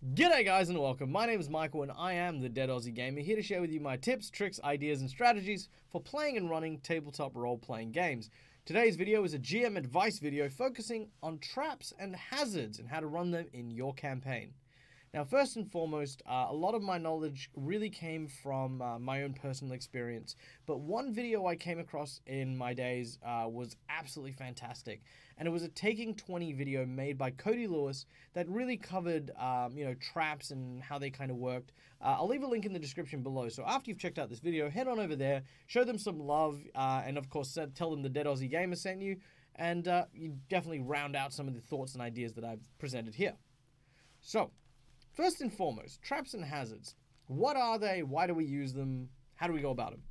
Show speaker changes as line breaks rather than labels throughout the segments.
G'day guys and welcome, my name is Michael and I am the Deadaussiegamer, here to share with you my tips, tricks, ideas and strategies for playing and running tabletop role-playing games. Today's video is a GM advice video focusing on traps and hazards and how to run them in your campaign. Now first and foremost, a lot of my knowledge really came from my own personal experience, but one video I came across in my days was absolutely fantastic, and it was a Taking 20 video made by Cody Lewis that really covered traps and how they kind of worked. I'll leave a link in the description below, so after you've checked out this video, head on over there, show them some love, and of course tell them the Deadaussiegamer sent you, and you definitely round out some of the thoughts and ideas that I've presented here. So, first and foremost, traps and hazards. What are they? Why do we use them? How do we go about them?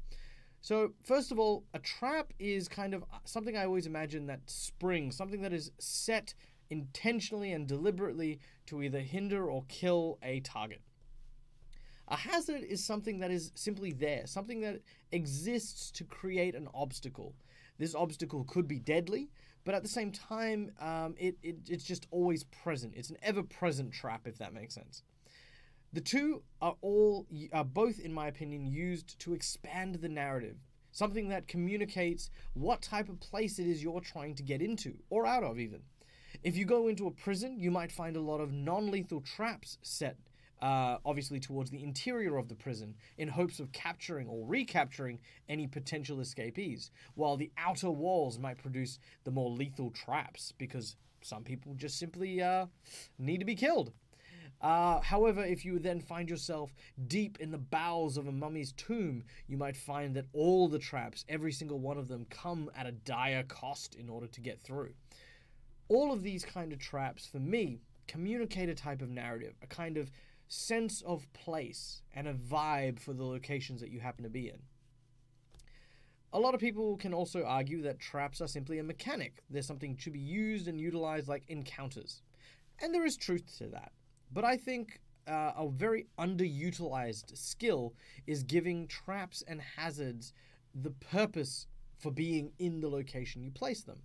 So, first of all, a trap is kind of something I always imagine that springs, something that is set intentionally and deliberately to either hinder or kill a target. A hazard is something that is simply there, something that exists to create an obstacle. This obstacle could be deadly, but at the same time, it's just always present. It's an ever-present trap, if that makes sense. The two are both, in my opinion, used to expand the narrative, something that communicates what type of place it is you're trying to get into, or out of even. If you go into a prison, you might find a lot of non-lethal traps set obviously towards the interior of the prison in hopes of capturing or recapturing any potential escapees, while the outer walls might produce the more lethal traps because some people just simply need to be killed. However, if you then find yourself deep in the bowels of a mummy's tomb, you might find that all the traps, every single one of them, come at a dire cost in order to get through. All of these kind of traps, for me, communicate a type of narrative, a kind of sense of place and a vibe for the locations that you happen to be in. A lot of people can also argue that traps are simply a mechanic. They're something to be used and utilized like encounters. And there is truth to that. But I think a very underutilized skill is giving traps and hazards the purpose for being in the location you place them.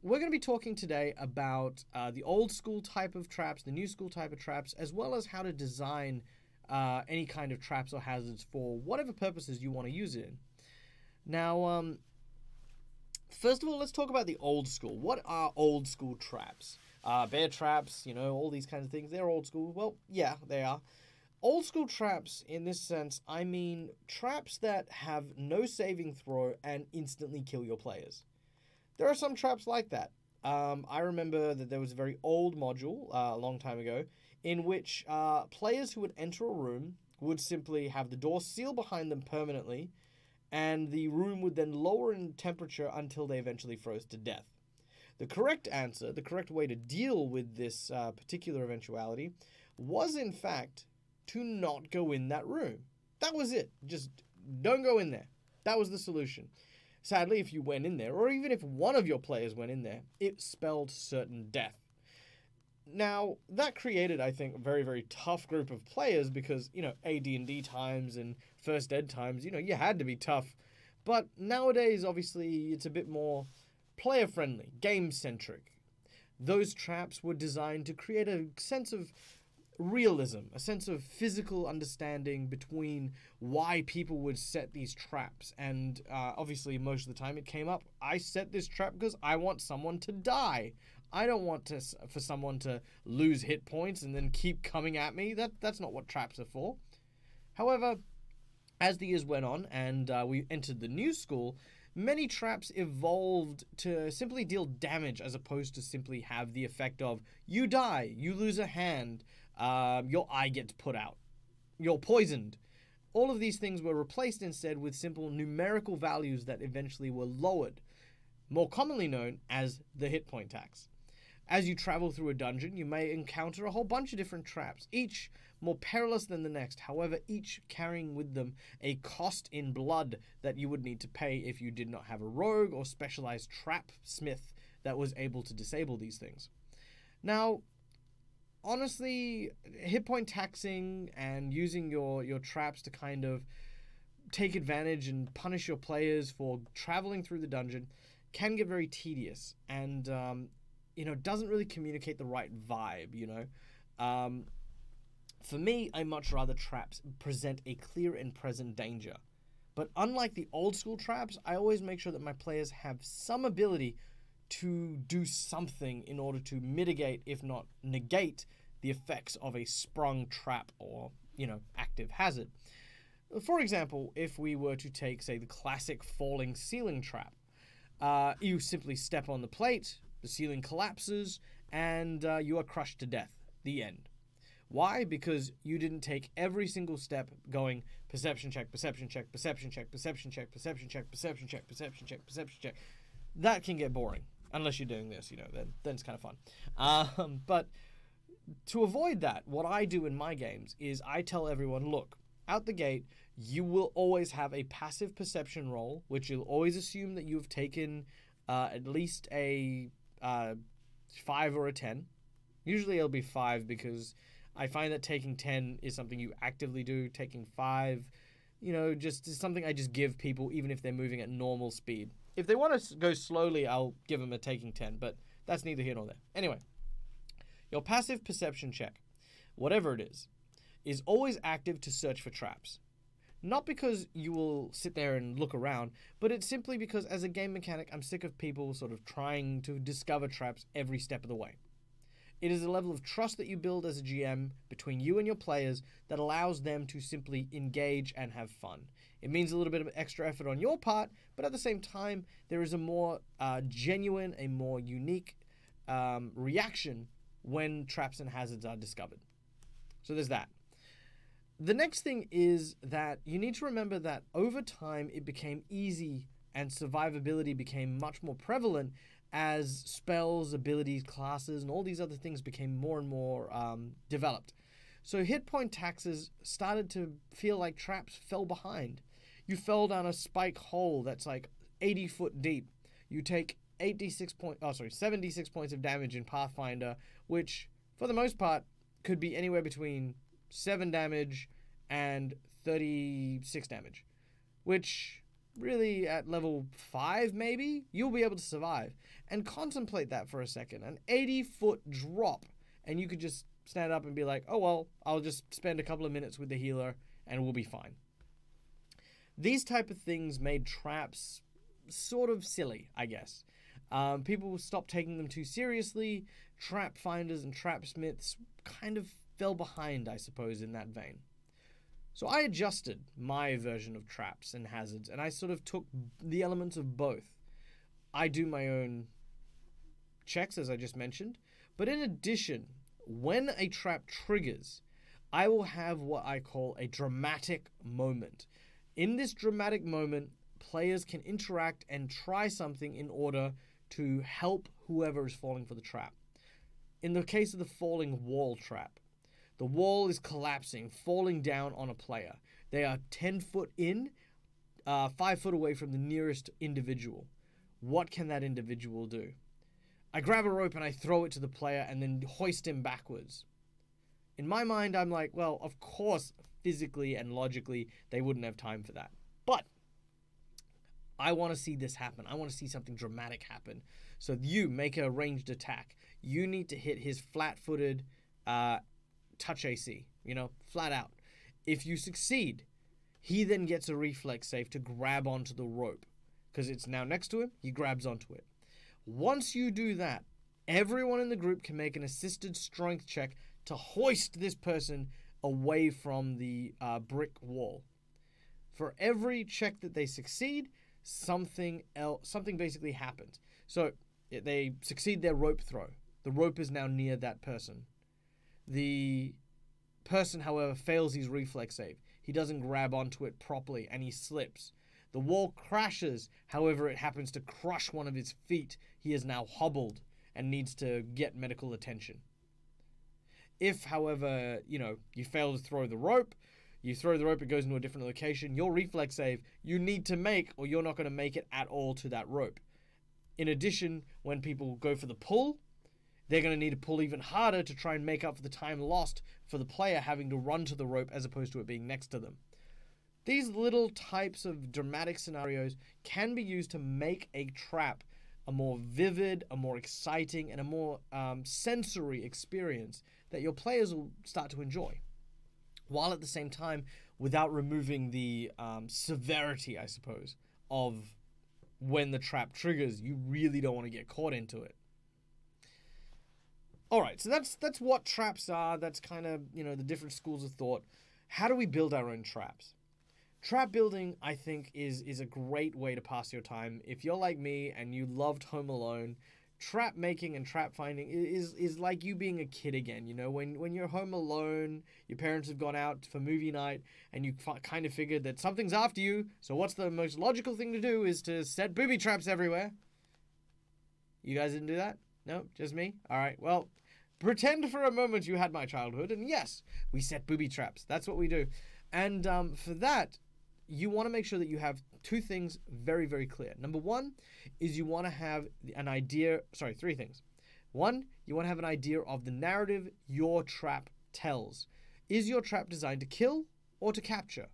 We're going to be talking today about the old school type of traps, the new school type of traps, as well as how to design any kind of traps or hazards for whatever purposes you want to use it in. Now, first of all, let's talk about the old school. What are old school traps? Bear traps, all these kinds of things, they're old school. Well, yeah, they are. Old school traps, in this sense, I mean traps that have no saving throw and instantly kill your players. There are some traps like that. I remember that there was a very old module a long time ago in which players who would enter a room would simply have the door sealed behind them permanently, and the room would then lower in temperature until they eventually froze to death. The correct answer, the correct way to deal with this particular eventuality was, in fact, to not go in that room. That was it. Just don't go in there. That was the solution. Sadly, if you went in there, or even if one of your players went in there, it spelled certain death. Now, that created, I think, a very, very tough group of players because, AD&D times and First Ed times, you had to be tough. But nowadays, obviously, it's a bit more player-friendly, game-centric. Those traps were designed to create a sense of realism, a sense of physical understanding between why people would set these traps. And obviously, most of the time it came up, I set this trap because I want someone to die. I don't want for someone to lose hit points and then keep coming at me. That's not what traps are for. However, as the years went on and we entered the new school, many traps evolved to simply deal damage as opposed to simply have the effect of you die, you lose a hand, your eye gets put out, you're poisoned. All of these things were replaced instead with simple numerical values that eventually were lowered, more commonly known as the hit point tax. As you travel through a dungeon, you may encounter a whole bunch of different traps, each more perilous than the next, however, each carrying with them a cost in blood that you would need to pay if you did not have a rogue or specialized trap smith that was able to disable these things. Now, honestly, hit point taxing and using your traps to kind of take advantage and punish your players for traveling through the dungeon can get very tedious and doesn't really communicate the right vibe, For me, I much rather traps present a clear and present danger. But unlike the old school traps, I always make sure that my players have some ability to do something in order to mitigate, if not negate, the effects of a sprung trap or, active hazard. For example, if we were to take, say, the classic falling ceiling trap, you simply step on the plate, the ceiling collapses, and you are crushed to death. The end. Why? Because you didn't take every single step going perception check, perception check, perception check, perception check, perception check, perception check, perception check, perception check. That can get boring. Unless you're doing this, then it's kind of fun. But to avoid that, what I do in my games is I tell everyone, look, out the gate, you will always have a passive perception roll, which you'll always assume that you've taken at least a 5 or a 10. Usually it'll be 5 because I find that taking 10 is something you actively do. Taking 5, just is something I just give people even if they're moving at normal speed. If they want to go slowly, I'll give them a taking 10, but that's neither here nor there. Anyway, your passive perception check, whatever it is always active to search for traps. Not because you will sit there and look around, but it's simply because as a game mechanic, I'm sick of people sort of trying to discover traps every step of the way. It is a level of trust that you build as a GM between you and your players that allows them to simply engage and have fun. It means a little bit of extra effort on your part, but at the same time, there is a more genuine, a more unique reaction when traps and hazards are discovered. So there's that. The next thing is that you need to remember that over time it became easy and survivability became much more prevalent as spells, abilities, classes, and all these other things became more and more developed. So hit point taxes started to feel like traps fell behind. You fell down a spike hole that's like 80 foot deep. You take 76 points of damage in Pathfinder, which for the most part could be anywhere between 7 damage and 36 damage, which really at level 5 maybe you'll be able to survive. And contemplate that for a second. An 80-foot drop, and you could just stand up and be like, oh well, I'll just spend a couple of minutes with the healer and we'll be fine. These type of things made traps sort of silly, I guess. People stopped taking them too seriously. Trap finders and trap smiths kind of fell behind, I suppose, in that vein. So I adjusted my version of traps and hazards, and I sort of took the elements of both. I do my own checks, as I just mentioned, but in addition, when a trap triggers, I will have what I call a dramatic moment. In this dramatic moment, players can interact and try something in order to help whoever is falling for the trap. In the case of the falling wall trap, the wall is collapsing, falling down on a player. They are 10 foot in, 5 foot away from the nearest individual. What can that individual do? I grab a rope and I throw it to the player and then hoist him backwards. In my mind, I'm like, well, of course, physically and logically, they wouldn't have time for that. But I want to see this happen. I want to see something dramatic happen. So you make a ranged attack. You need to hit his flat-footed touch AC, flat out. If you succeed, he then gets a reflex save to grab onto the rope. Because it's now next to him, he grabs onto it. Once you do that, everyone in the group can make an assisted strength check to hoist this person away from the brick wall. For every check that they succeed, something basically happens. So they succeed their rope throw. The rope is now near that person. The person, however, fails his reflex save. He doesn't grab onto it properly and he slips. The wall crashes, however, it happens to crush one of his feet. He is now hobbled and needs to get medical attention. If, however, you fail to throw the rope, it goes into a different location, your reflex save you need to make or you're not going to make it at all to that rope. In addition, when people go for the pull, they're going to need to pull even harder to try and make up for the time lost for the player having to run to the rope as opposed to it being next to them. These little types of dramatic scenarios can be used to make a trap a more vivid, a more exciting, and a more sensory experience that your players will start to enjoy, while at the same time, without removing the severity, I suppose, of when the trap triggers. You really don't want to get caught into it. Alright, so that's what traps are. That's kind of, the different schools of thought. How do we build our own traps? Trap building, I think, is a great way to pass your time. If you're like me and you loved Home Alone, trap making and trap finding is like you being a kid again. When you're home alone, your parents have gone out for movie night, and you kind of figured that something's after you, so what's the most logical thing to do is to set booby traps everywhere. You guys didn't do that? No? Just me? Alright, well, pretend for a moment you had my childhood, and yes, we set booby traps. That's what we do. And for that, you want to make sure that you have two things very, very clear. Number one is you want to have an idea. Sorry, three things. One, you want to have an idea of the narrative your trap tells. Is your trap designed to kill or to capture?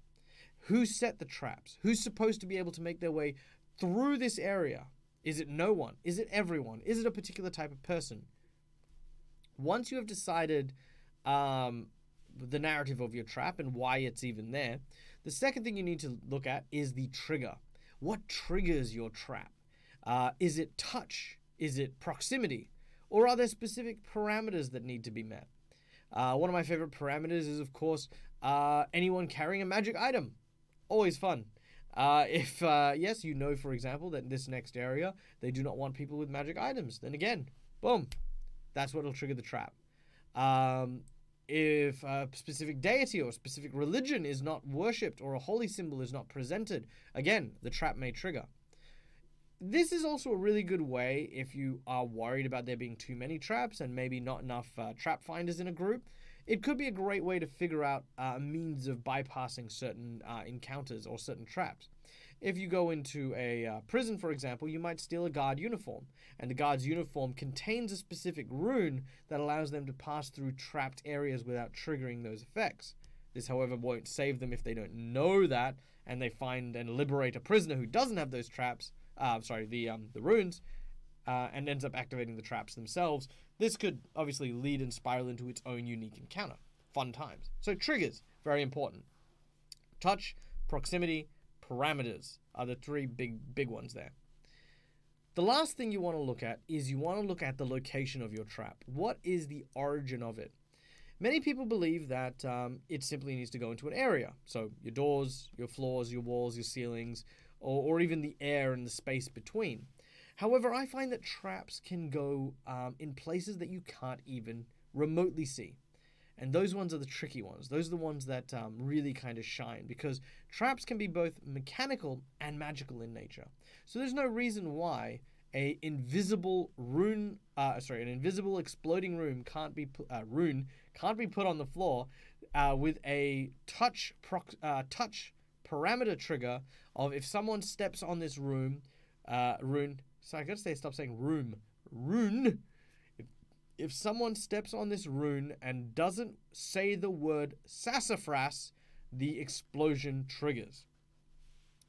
Who set the traps? Who's supposed to be able to make their way through this area? Is it no one? Is it everyone? Is it a particular type of person? Once you have decided the narrative of your trap and why it's even there, the second thing you need to look at is the trigger. What triggers your trap? Is it touch? Is it proximity? Or are there specific parameters that need to be met? One of my favorite parameters is, of course, anyone carrying a magic item. Always fun. If, yes, for example, that in this next area, they do not want people with magic items, then again, boom, that's what will trigger the trap. If a specific deity or a specific religion is not worshipped or a holy symbol is not presented, again, the trap may trigger. This is also a really good way if you are worried about there being too many traps and maybe not enough trap finders in a group. It could be a great way to figure out a means of bypassing certain encounters or certain traps. If you go into a prison, for example, you might steal a guard uniform, and the guard's uniform contains a specific rune that allows them to pass through trapped areas without triggering those effects. This, however, won't save them if they don't know that, and they find and liberate a prisoner who doesn't have those traps, the runes, and ends up activating the traps themselves. This could obviously lead and spiral into its own unique encounter. Fun times. So triggers, very important. Touch, proximity, parameters are the three big ones there. The last thing you want to look at is you want to look at the location of your trap. What is the origin of it? Many people believe that it simply needs to go into an area. So your doors, your floors, your walls, your ceilings, or even the air and the space between. However, I find that traps can go in places that you can't even remotely see. And those ones are the tricky ones. Those are the ones that really kind of shine, because traps can be both mechanical and magical in nature. So there's no reason why an invisible exploding rune can't be put on the floor with a touch parameter trigger of if someone steps on this rune. Sorry, I gotta say, stop saying rune. If someone steps on this rune and doesn't say the word sassafras, the explosion triggers.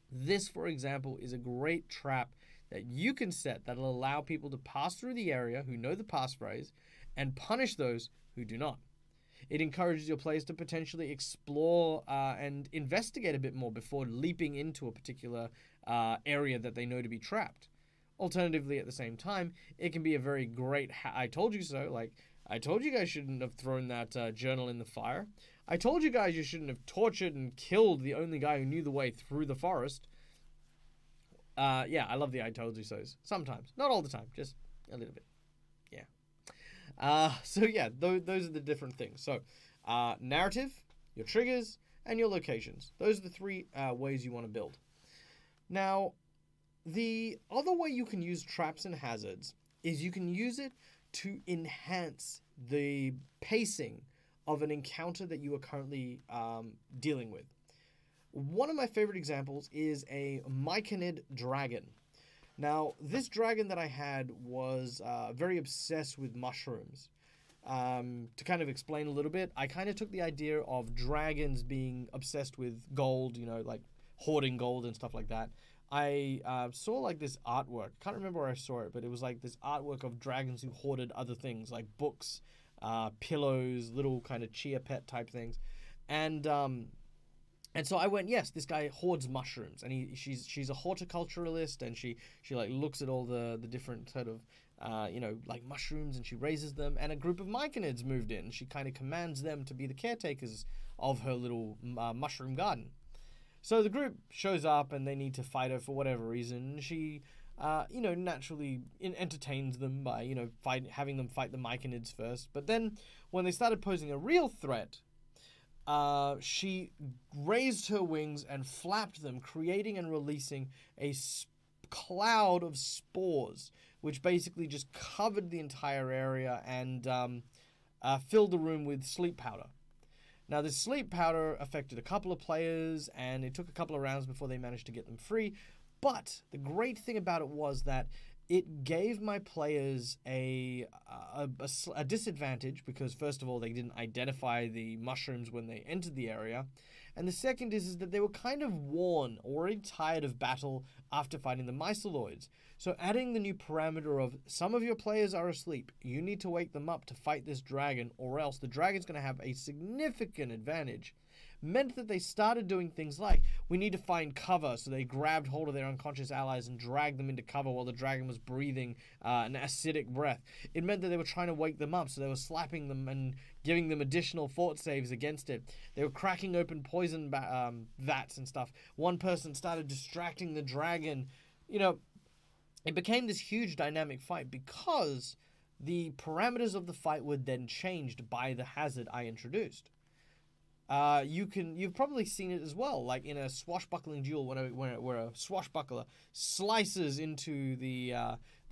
This, for example, is a great trap that you can set that'll allow people to pass through the area who know the passphrase and punish those who do not. It encourages your players to potentially explore and investigate a bit more before leaping into a particular area that they know to be trapped. Alternatively, at the same time, it can be a very great I told you so. Like, I told you guys shouldn't have thrown that journal in the fire. I told you guys you shouldn't have tortured and killed the only guy who knew the way through the forest. Yeah, I love the I told you so's. Sometimes. Not all the time. Just a little bit. Yeah. So yeah, those are the different things. So, narrative, your triggers, and your locations. Those are the three ways you want to build. Now, the other way you can use traps and hazards is you can use it to enhance the pacing of an encounter that you are currently dealing with. One of my favorite examples is a Myconid dragon. Now, this dragon that I had was very obsessed with mushrooms. To kind of explain a little bit, I kind of took the idea of dragons being obsessed with gold, like hoarding gold and stuff like that. I saw like this artwork. Can't remember where I saw it, but it was like this artwork of dragons who hoarded other things like books, pillows, little kind of chia pet type things, and so I went, yes, this guy hoards mushrooms, and she's a horticulturalist, and she like looks at all the different sort of like mushrooms, and she raises them, and a group of myconids moved in. She kind of commands them to be the caretakers of her little mushroom garden. So the group shows up, and they need to fight her for whatever reason. She, naturally entertains them by, having them fight the myconids first. But then, when they started posing a real threat, she raised her wings and flapped them, creating and releasing a cloud of spores, which basically just covered the entire area and filled the room with sleep powder. Now, this sleep powder affected a couple of players, and it took a couple of rounds before they managed to get them free. But the great thing about it was that it gave my players a disadvantage because, first of all, they didn't identify the mushrooms when they entered the area. And the second is that they were kind of worn, already tired of battle after fighting the myceloids. So adding the new parameter of some of your players are asleep, you need to wake them up to fight this dragon, or else the dragon's going to have a significant advantage, meant that they started doing things like, we need to find cover, so they grabbed hold of their unconscious allies and dragged them into cover while the dragon was breathing an acidic breath. It meant that they were trying to wake them up, so they were slapping them and giving them additional fort saves against it. They were cracking open poison vats and stuff. One person started distracting the dragon. It became this huge dynamic fight because the parameters of the fight were then changed by the hazard I introduced. You've probably seen it as well, like in a swashbuckling duel where a swashbuckler slices into the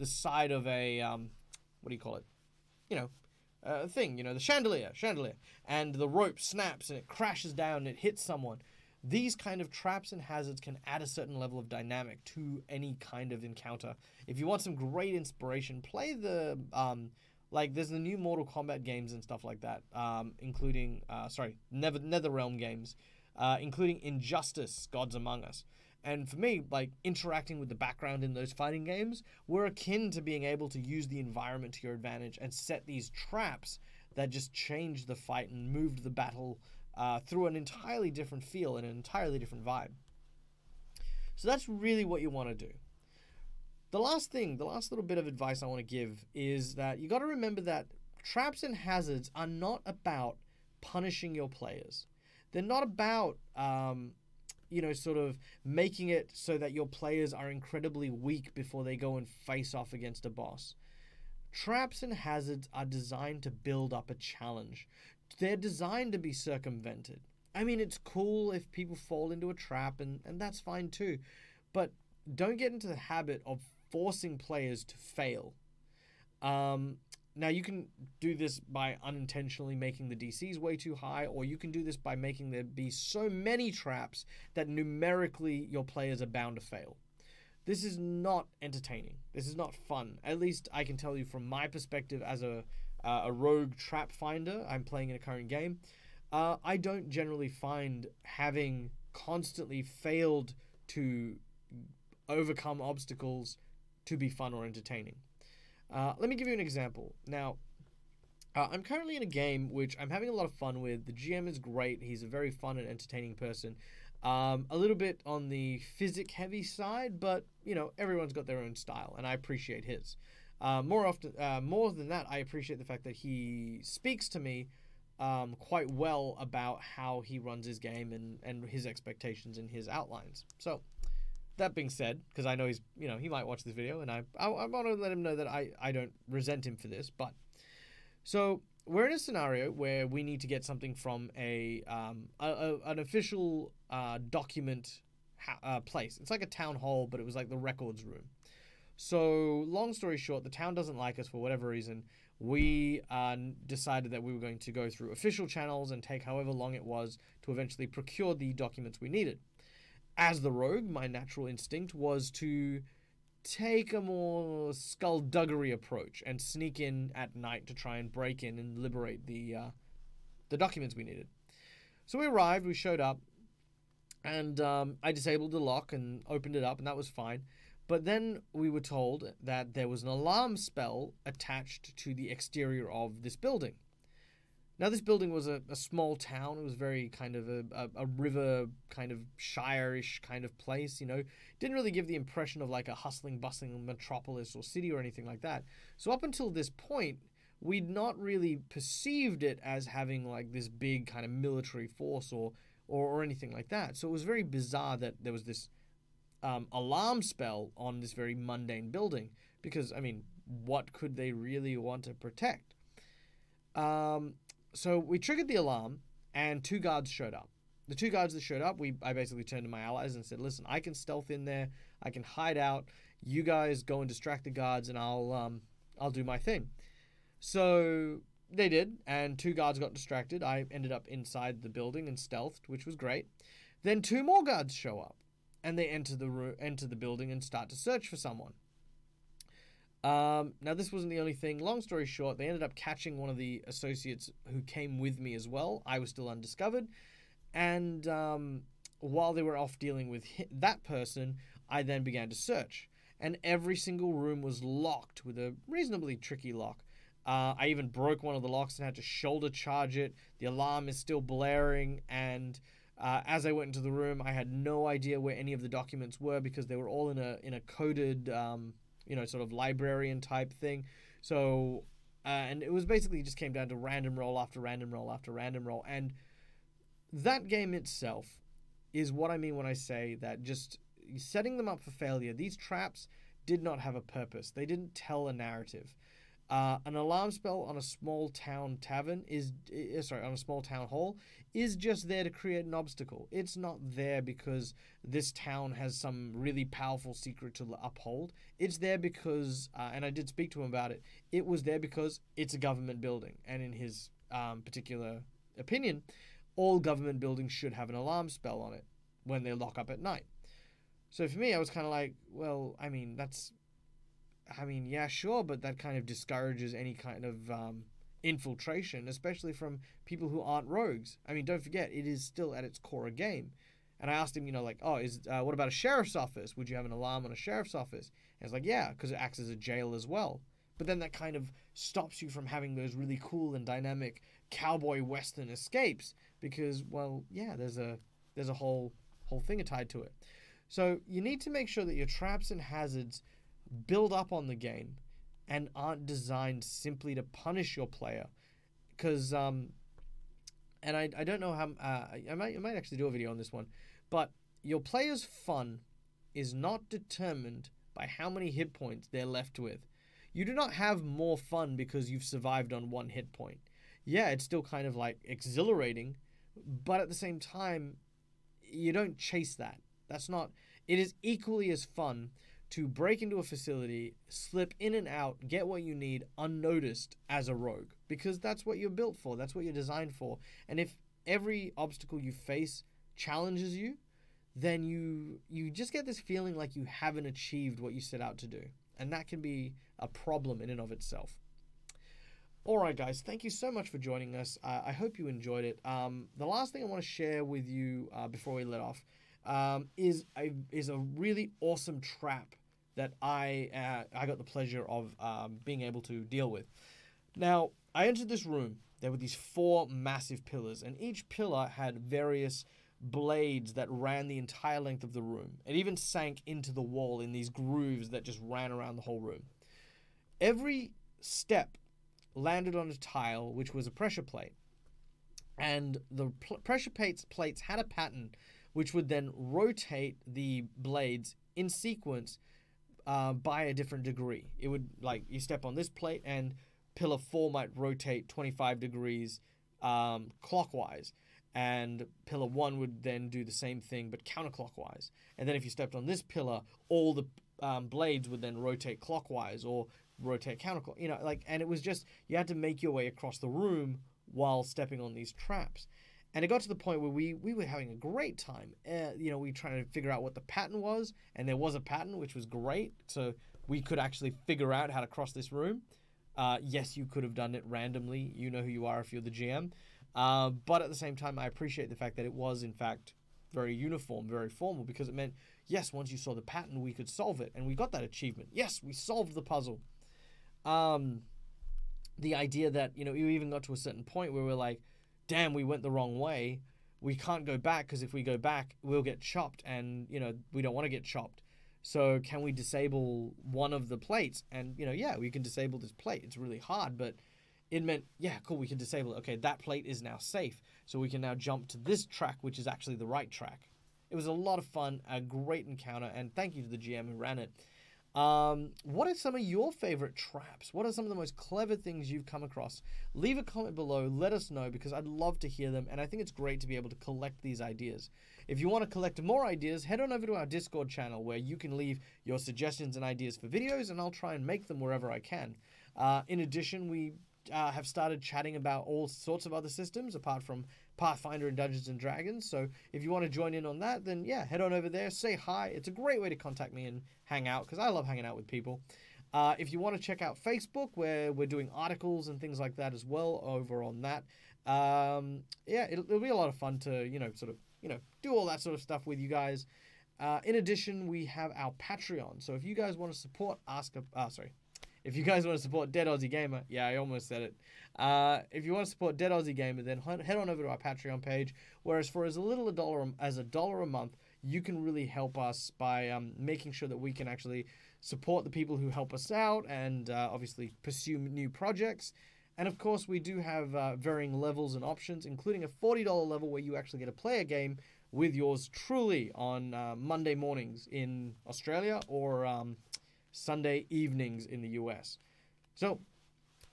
side of a what do you call it? Thing, the chandelier, and the rope snaps and it crashes down and it hits someone. These kind of traps and hazards can add a certain level of dynamic to any kind of encounter. If you want some great inspiration, play the there's the new Mortal Kombat games and stuff like that, including NetherRealm games, including Injustice, Gods Among Us. And for me, like, interacting with the background in those fighting games were akin to being able to use the environment to your advantage and set these traps that just changed the fight and moved the battle through an entirely different feel and an entirely different vibe. So that's really what you want to do. The last little bit of advice I want to give is that you got to remember that traps and hazards are not about punishing your players. They're not about, sort of making it so that your players are incredibly weak before they go and face off against a boss. Traps and hazards are designed to build up a challenge. They're designed to be circumvented. I mean, it's cool if people fall into a trap, and that's fine too. But don't get into the habit of forcing players to fail. Now, you can do this by unintentionally making the DCs way too high, or you can do this by making there be so many traps that numerically your players are bound to fail. This is not entertaining. This is not fun. At least I can tell you from my perspective as a rogue trap finder. I'm playing in a current game. I don't generally find having constantly failed to overcome obstacles to be fun or entertaining. Let me give you an example. Now, I'm currently in a game which I'm having a lot of fun with. The GM is great. He's a very fun and entertaining person. A little bit on the physic-heavy side, but, everyone's got their own style, and I appreciate his. More than that, I appreciate the fact that he speaks to me quite well about how he runs his game and his expectations and his outlines. So, that being said, because I know he's, he might watch this video, and I want to let him know that I don't resent him for this, but so we're in a scenario where we need to get something from an official document place. It's like a town hall, but it was like the records room. So, long story short, the town doesn't like us for whatever reason. We decided that we were going to go through official channels and take however long it was to eventually procure the documents we needed. As the rogue, my natural instinct was to take a more skullduggery approach and sneak in at night to try and break in and liberate the documents we needed. So we arrived, we showed up, And I disabled the lock and opened it up, and that was fine. But then we were told that there was an alarm spell attached to the exterior of this building. Now, this building was a small town. It was very kind of a river, kind of shire-ish kind of place, you know. Didn't really give the impression of like a hustling, bustling metropolis or city or anything like that. So up until this point, we'd not really perceived it as having like this big kind of military force or anything like that. So it was very bizarre that there was this alarm spell on this very mundane building because, I mean, what could they really want to protect? So we triggered the alarm, and 2 guards showed up. The 2 guards that showed up, I basically turned to my allies and said, "Listen, I can stealth in there. I can hide out. You guys go and distract the guards, and I'll do my thing." So they did, and 2 guards got distracted. I ended up inside the building and stealthed, which was great. Then 2 more guards show up, and they enter the building and start to search for someone. Now, this wasn't the only thing. Long story short, they ended up catching one of the associates who came with me as well. I was still undiscovered. And while they were off dealing with that person, I then began to search. And every single room was locked with a reasonably tricky lock. I even broke one of the locks and had to shoulder charge it. The alarm is still blaring. And as I went into the room, I had no idea where any of the documents were because they were all in a coded sort of librarian type thing. So, and it was basically just came down to random roll after random roll after random roll. And that game itself is what I mean when I say that just setting them up for failure. These traps did not have a purpose. They didn't tell a narrative. An alarm spell on a small town tavern on a small town hall is just there to create an obstacle. It's not there because this town has some really powerful secret to uphold. It's there because, and I did speak to him about it, it was there because it's a government building. And in his particular opinion, all government buildings should have an alarm spell on it when they lock up at night. So for me, I was kind of like, well, yeah, sure, but that kind of discourages any kind of infiltration, especially from people who aren't rogues. I mean, don't forget, it is still at its core a game. And I asked him, what about a sheriff's office? Would you have an alarm on a sheriff's office? And it's like, yeah, because it acts as a jail as well. But then that kind of stops you from having those really cool and dynamic cowboy western escapes because, well, yeah, there's a whole thing tied to it. So you need to make sure that your traps and hazards build up on the game and aren't designed simply to punish your player. Because, and I don't know how, I might actually do a video on this one, but your player's fun is not determined by how many hit points they're left with. You do not have more fun because you've survived on 1 hit point. Yeah, it's still kind of like exhilarating, but at the same time, you don't chase that. It is equally as fun to break into a facility, slip in and out, get what you need unnoticed as a rogue. Because that's what you're built for, that's what you're designed for. And if every obstacle you face challenges you, then you just get this feeling like you haven't achieved what you set out to do. And that can be a problem in and of itself. Alright guys, thank you so much for joining us. I hope you enjoyed it. The last thing I want to share with you before we let off is a really awesome trap that I got the pleasure of being able to deal with. Now, I entered this room. There were these 4 massive pillars, and each pillar had various blades that ran the entire length of the room. It even sank into the wall in these grooves that just ran around the whole room. Every step landed on a tile, which was a pressure plate. And the pressure plates had a pattern which would then rotate the blades in sequence by a different degree. It would, like, you step on this plate and pillar 4 might rotate 25 degrees clockwise, and pillar 1 would then do the same thing but counterclockwise. And then if you stepped on this pillar, all the blades would then rotate clockwise or rotate counterclockwise. And it was just, you had to make your way across the room while stepping on these traps. And it got to the point where we were having a great time. We were trying to figure out what the pattern was, and there was a pattern, which was great. So we could actually figure out how to cross this room. Yes, you could have done it randomly. You know who you are if you're the GM. But at the same time, I appreciate the fact that it was, in fact, very uniform, very formal, because it meant, yes, once you saw the pattern, we could solve it, and we got that achievement. Yes, we solved the puzzle. The idea that, you even got to a certain point where we're like, damn, we went the wrong way. We can't go back, because if we go back, we'll get chopped, and, we don't want to get chopped. So can we disable one of the plates? And, yeah, we can disable this plate. It's really hard, but it meant, yeah, cool, we can disable it. Okay, that plate is now safe. So we can now jump to this track, which is actually the right track. It was a lot of fun, a great encounter, and thank you to the GM who ran it. What are some of your favorite traps? What are some of the most clever things you've come across? Leave a comment below, let us know, because I'd love to hear them, and I think it's great to be able to collect these ideas. If you want to collect more ideas, head on over to our Discord channel, where you can leave your suggestions and ideas for videos, and I'll try and make them wherever I can. In addition, we have started chatting about all sorts of other systems apart from Pathfinder and Dungeons and Dragons. So if you want to join in on that, then yeah, head on over there, say hi. It's a great way to contact me and hang out, because I love hanging out with people. If you want to check out Facebook, where we're doing articles and things like that as well over on that. Yeah, it'll be a lot of fun to, do all that sort of stuff with you guys. In addition, we have our Patreon. So if you guys want to support if you guys want to support Deadaussiegamer, yeah, I almost said it. If you want to support Deadaussiegamer, then head on over to our Patreon page. Whereas for as little as a dollar a month, you can really help us by making sure that we can actually support the people who help us out and obviously pursue new projects. And of course, we do have varying levels and options, including a $40 level where you actually get to play a game with yours truly on Monday mornings in Australia, or Sunday evenings in the US. So,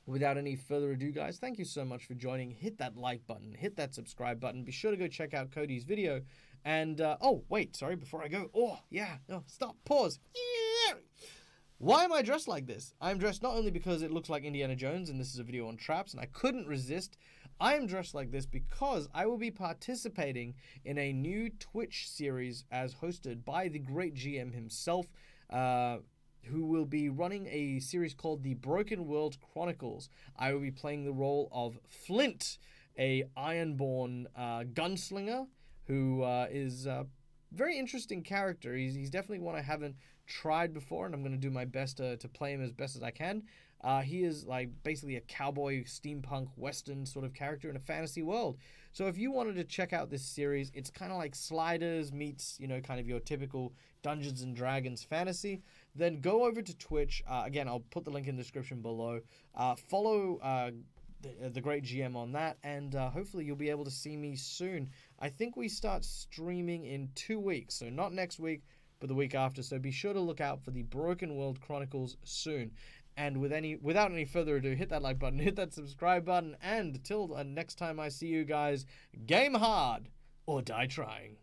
without any further ado, guys, thank you so much for joining. Hit that like button, hit that subscribe button. Be sure to go check out Cody's video. And, oh, wait, sorry, before I go. Oh, yeah, no, stop, pause. Yeah. Why am I dressed like this? I'm dressed not only because it looks like Indiana Jones and this is a video on traps and I couldn't resist. I am dressed like this because I will be participating in a new Twitch series as hosted by the great GM himself, who will be running a series called the Broken World Chronicles. I will be playing the role of Flint, a Ironborn gunslinger who is a very interesting character. He's definitely one I haven't tried before, and I'm going to do my best to play him as best as I can. He is like basically a cowboy, steampunk, western sort of character in a fantasy world. So if you wanted to check out this series, it's kind of like Sliders meets, kind of your typical Dungeons and Dragons fantasy. Then go over to Twitch. Again, I'll put the link in the description below. Follow the great GM on that, and hopefully you'll be able to see me soon. I think we start streaming in 2 weeks, so not next week, but the week after. So be sure to look out for the Broken World Chronicles soon. And without any further ado, hit that like button, hit that subscribe button, and till next time I see you guys, game hard or die trying.